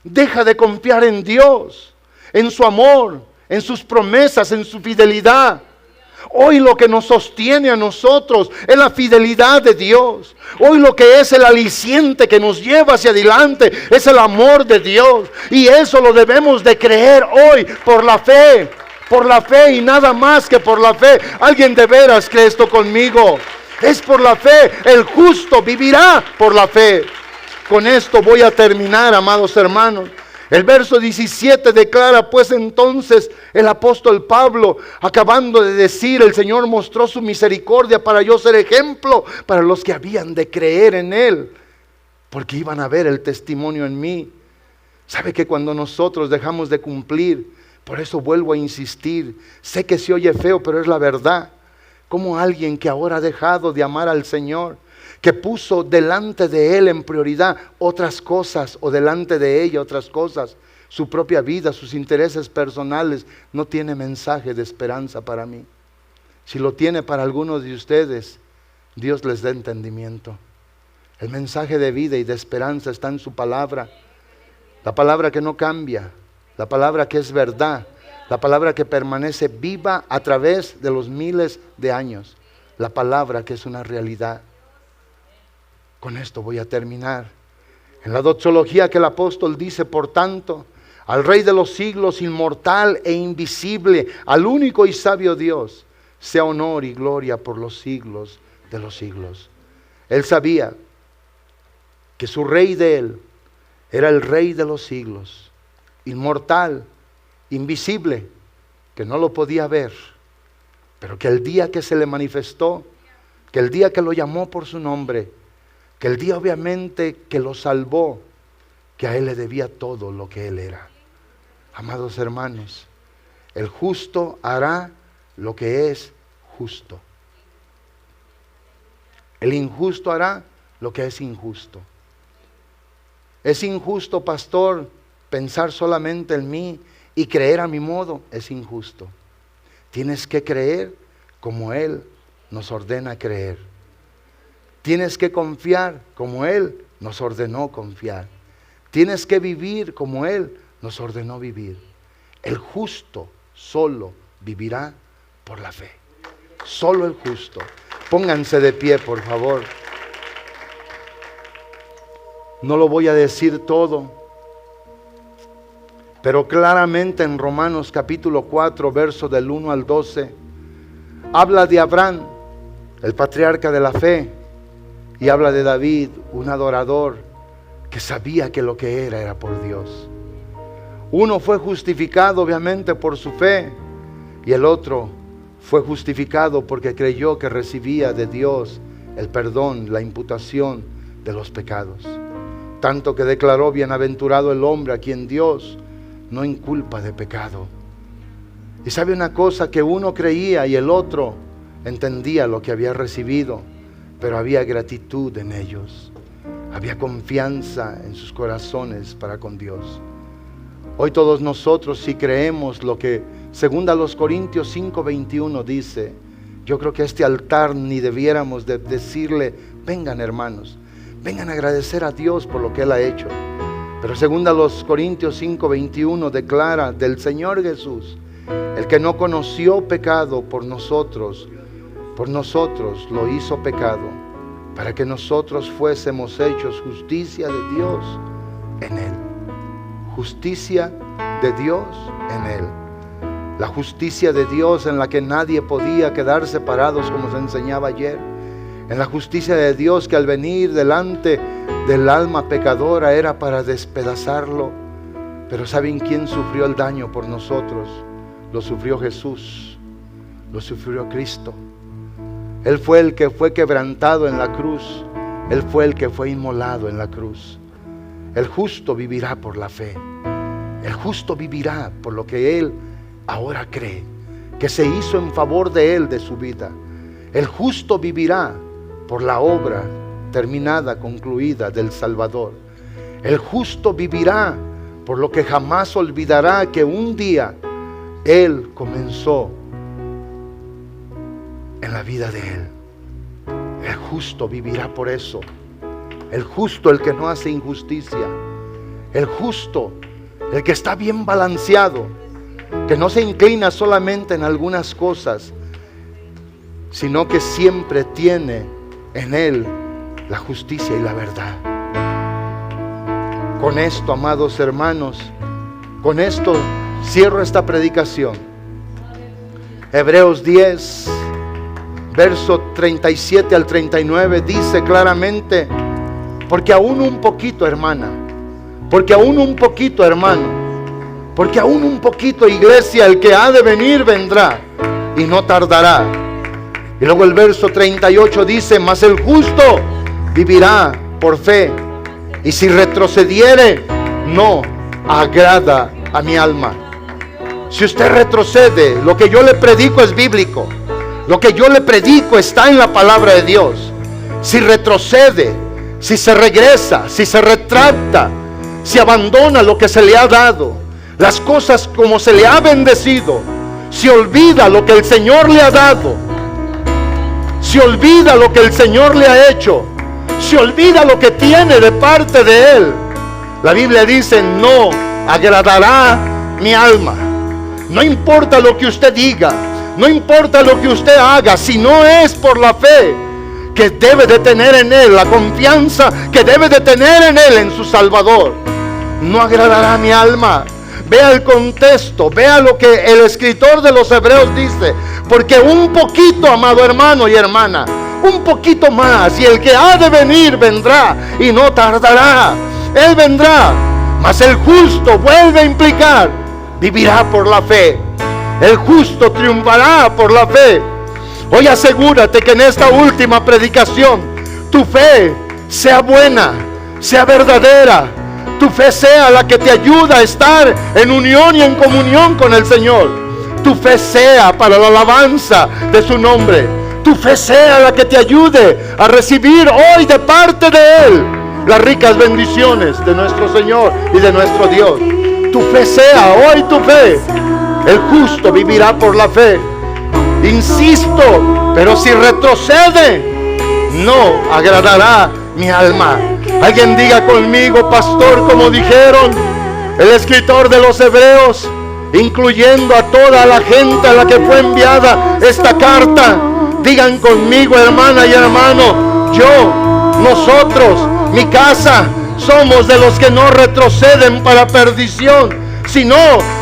Deja de confiar en Dios, en su amor, en sus promesas, en su fidelidad. Hoy lo que nos sostiene a nosotros es la fidelidad de Dios. Hoy lo que es el aliciente que nos lleva hacia adelante es el amor de Dios. Y eso lo debemos de creer hoy por la fe. Por la fe y nada más que por la fe. ¿Alguien de veras cree esto conmigo? Es por la fe. El justo vivirá por la fe. Con esto voy a terminar, amados hermanos. El verso 17 declara, pues entonces el apóstol Pablo, acabando de decir, el Señor mostró su misericordia para yo ser ejemplo para los que habían de creer en Él, porque iban a ver el testimonio en mí. ¿Sabe que cuando nosotros dejamos de cumplir? Por eso vuelvo a insistir, sé que se oye feo, pero es la verdad. Como alguien que ahora ha dejado de amar al Señor, que puso delante de Él en prioridad otras cosas, o delante de ella otras cosas, su propia vida, sus intereses personales, no tiene mensaje de esperanza para mí. Si lo tiene para algunos de ustedes, Dios les dé entendimiento. El mensaje de vida y de esperanza está en su palabra. La palabra que no cambia, la palabra que es verdad, la palabra que permanece viva a través de los miles de años, la palabra que es una realidad. Con esto voy a terminar. En la doxología que el apóstol dice, por tanto, al Rey de los siglos, inmortal e invisible, al único y sabio Dios, sea honor y gloria por los siglos de los siglos. Él sabía que su Rey de él era el Rey de los siglos, inmortal, invisible, que no lo podía ver, pero que el día que se le manifestó, que el día que lo llamó por su nombre, que el día obviamente que lo salvó, que a Él le debía todo lo que Él era. Amados hermanos, el justo hará lo que es justo. El injusto hará lo que es injusto. Es injusto, pastor, pensar solamente en mí y creer a mi modo. Es injusto. Tienes que creer como Él nos ordena creer. Tienes que confiar como Él nos ordenó confiar. Tienes que vivir como Él nos ordenó vivir. El justo solo vivirá por la fe. Solo el justo. Pónganse de pie, por favor. No lo voy a decir todo, pero claramente en Romanos capítulo 4, verso del 1 al 12, habla de Abraham, el patriarca de la fe. Y habla de David, un adorador que sabía que lo que era por Dios. Uno fue justificado obviamente por su fe y el otro fue justificado porque creyó que recibía de Dios el perdón, la imputación de los pecados. Tanto que declaró, bienaventurado el hombre a quien Dios no inculpa de pecado. Y sabe una cosa, que uno creía y el otro entendía lo que había recibido. Pero había gratitud en ellos, había confianza en sus corazones para con Dios. Hoy todos nosotros, si creemos lo que según a los Corintios 5:21 dice, yo creo que a este altar ni debiéramos de decirle, vengan hermanos, vengan a agradecer a Dios por lo que Él ha hecho. Pero según a los Corintios 5:21 declara del Señor Jesús, el que no conoció pecado por nosotros lo hizo pecado, para que nosotros fuésemos hechos justicia de Dios en Él. Justicia de Dios en Él. La justicia de Dios en la que nadie podía quedar separados, como se enseñaba ayer. En la justicia de Dios que al venir delante del alma pecadora era para despedazarlo. Pero ¿saben quién sufrió el daño por nosotros? Lo sufrió Jesús, lo sufrió Cristo. Él fue el que fue quebrantado en la cruz. Él fue el que fue inmolado en la cruz. El justo vivirá por la fe. El justo vivirá por lo que él ahora cree, que se hizo en favor de él, de su vida. El justo vivirá por la obra terminada, concluida del Salvador. El justo vivirá por lo que jamás olvidará que un día él comenzó en la vida de él. El justo vivirá por eso. El justo, el que no hace injusticia. El justo, el que está bien balanceado, que no se inclina solamente en algunas cosas, sino que siempre tiene en Él la justicia y la verdad. Con esto, amados hermanos, con esto cierro esta predicación. Hebreos 10, verso 37 al 39 dice claramente: porque aún un poquito, hermana, porque aún un poquito, hermano, porque aún un poquito, iglesia, el que ha de venir vendrá y no tardará. Y luego el verso 38 dice: mas el justo vivirá por fe, y si retrocediere, no agrada a mi alma. Si usted retrocede, lo que yo le predico es bíblico. Lo que yo le predico está en la palabra de Dios. Si retrocede, si se regresa, si se retracta, si abandona lo que se le ha dado, las cosas como se le ha bendecido, si olvida lo que el Señor le ha dado, si olvida lo que el Señor le ha hecho, si olvida lo que tiene de parte de Él, la Biblia dice: no agradará mi alma. No importa lo que usted diga, no importa lo que usted haga, si no es por la fe que debe de tener en Él, la confianza que debe de tener en Él, en su Salvador, no agradará mi alma. Vea el contexto, vea lo que el escritor de los Hebreos dice: porque un poquito, amado hermano y hermana, un poquito más, y el que ha de venir vendrá y no tardará. Él vendrá, mas el justo, vuelve a implicar, vivirá por la fe. El justo triunfará por la fe. Hoy asegúrate que en esta última predicación tu fe sea buena, sea verdadera. Tu fe sea la que te ayuda a estar en unión y en comunión con el Señor. Tu fe sea para la alabanza de su nombre. Tu fe sea la que te ayude a recibir hoy de parte de Él las ricas bendiciones de nuestro Señor y de nuestro Dios. Tu fe sea hoy tu fe. El justo vivirá por la fe. Insisto, pero si retrocede, no agradará mi alma. Alguien diga conmigo: pastor, como dijeron el escritor de los Hebreos, incluyendo a toda la gente a la que fue enviada esta carta. Digan conmigo, hermana y hermano: yo, nosotros, mi casa, somos de los que no retroceden para perdición, sino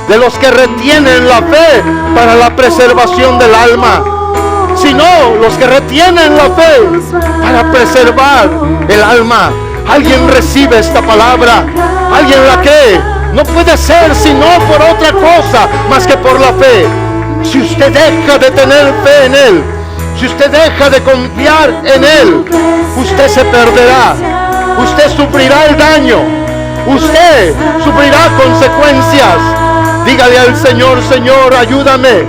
de los que retienen la fe para la preservación del alma. Sino los que retienen la fe para preservar el alma. Alguien recibe esta palabra, alguien la cree. No puede ser sino por otra cosa más que por la fe. Si usted deja de tener fe en Él, si usted deja de confiar en Él, usted se perderá. Usted sufrirá el daño. Usted sufrirá consecuencias. Dígale al Señor: Señor, ayúdame.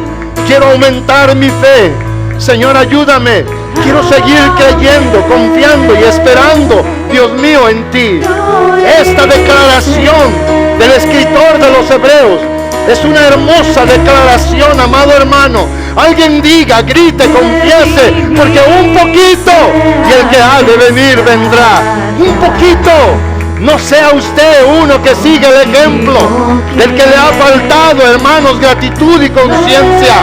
Quiero aumentar mi fe. Señor, ayúdame. Quiero seguir creyendo, confiando y esperando, Dios mío, en ti. Esta declaración del escritor de los Hebreos es una hermosa declaración, amado hermano. Alguien diga, grite, confiese: porque un poquito, y el que ha de venir vendrá. Un poquito. No sea usted uno que sigue el ejemplo del que le ha faltado, hermanos, gratitud y conciencia.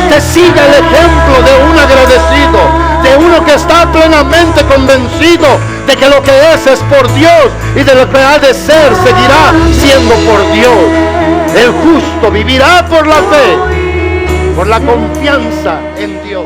Usted sigue el ejemplo de un agradecido, de uno que está plenamente convencido de que lo que es por Dios, y de lo que ha de ser seguirá siendo por Dios. El justo vivirá por la fe, por la confianza en Dios.